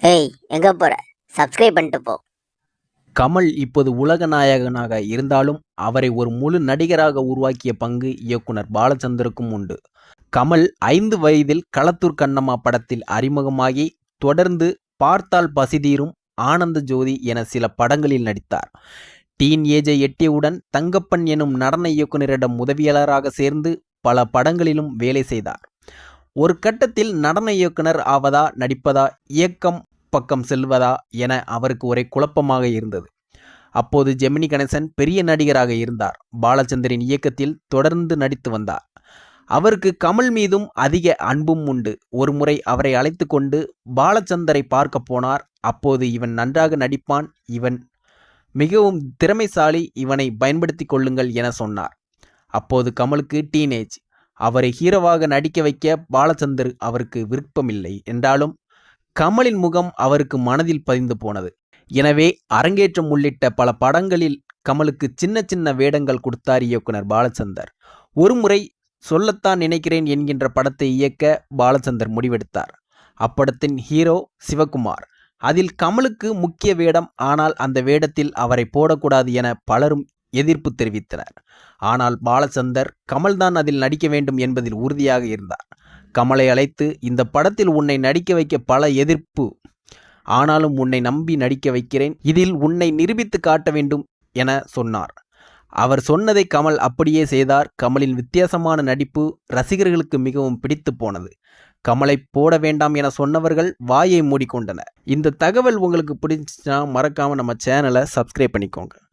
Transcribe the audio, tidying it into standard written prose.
ஏய், எங்க போற? சப்ஸ்கிரைப் பண்ணிட்டு போ. கமல் இப்போது உலக நாயகனாக இருந்தாலும் அவரை ஒரு முழு நடிகராக உருவாக்கிய பங்கு இயக்குனர் பாலச்சந்தருக்கும் உண்டு. கமல் 5 வயதில் களத்தூர் கண்ணம்மா படத்தில் அறிமுகமாகி தொடர்ந்து பார்த்தால் பசிதீரும், ஆனந்த ஜோதி என சில படங்களில் நடித்தார். டீன் ஏஜை எட்டியவுடன் தங்கப்பன் எனும் நடன இயக்குனரிடம் உதவியாளராக சேர்ந்து பல படங்களிலும் வேலை செய்தார். ஒரு கட்டத்தில் நடன இயக்குனர் ஆவதா, நடிப்பதா, இயக்கம் பக்கம் செல்வதா என அவருக்கு ஒரே குழப்பமாக இருந்தது. அப்போது ஜெமினி கணேசன் பெரிய நடிகராக இருந்தார். பாலச்சந்தரின் இயக்கத்தில் தொடர்ந்து நடித்து வந்தார். அவருக்கு கமல் மீதும் அதிக அன்பும் உண்டு. ஒருமுறை அவரை அழைத்து கொண்டு பாலச்சந்தரை பார்க்க போனார். அப்போது இவன் நன்றாக நடிப்பான், இவன் மிகவும் திறமைசாலி, இவனை பயன்படுத்தி கொள்ளுங்கள் என சொன்னார். அப்போது கமலுக்கு டீனேஜ். அவரை ஹீரோவாக நடிக்க வைக்க பாலச்சந்தர் அவருக்கு விருப்பமில்லை என்றாலும் கமலின் முகம் அவருக்கு மனதில் பதிந்து போனது. எனவே அரங்கேற்றம் உள்ளிட்ட பல படங்களில் கமலுக்கு சின்ன சின்ன வேடங்கள் கொடுத்தார் இயக்குனர் பாலச்சந்தர். ஒருமுறை சொல்லத்தான் நினைக்கிறேன் என்கின்ற படத்தை இயக்க பாலச்சந்தர் முடிவெடுத்தார். அப்படத்தின் ஹீரோ சிவகுமார். அதில் கமலுக்கு முக்கிய வேடம். ஆனால் அந்த வேடத்தில் அவரை போடக்கூடாது என பலரும் எதிர்ப்பு தெரிவித்தனர். ஆனால் பாலச்சந்தர் கமல்தான் அதில் நடிக்க வேண்டும் என்பதில் உறுதியாக இருந்தார். கமலை அழைத்து, இந்த படத்தில் உன்னை நடிக்க வைக்க பல எதிர்ப்பு, ஆனாலும் உன்னை நம்பி நடிக்க வைக்கிறேன், இதில் உன்னை நிரூபித்து காட்ட வேண்டும் என சொன்னார். அவர் சொன்னதை கமல் அப்படியே செய்தார். கமலின் வித்தியாசமான நடிப்பு ரசிகர்களுக்கு மிகவும் பிடித்து போனது. கமலை போட வேண்டாம் என சொன்னவர்கள் வாயை மூடிக்கொண்டனர். இந்த தகவல் உங்களுக்கு பிடிச்சுன்னா மறக்காம நம்ம சேனலை சப்ஸ்கிரைப் பண்ணிக்கோங்க.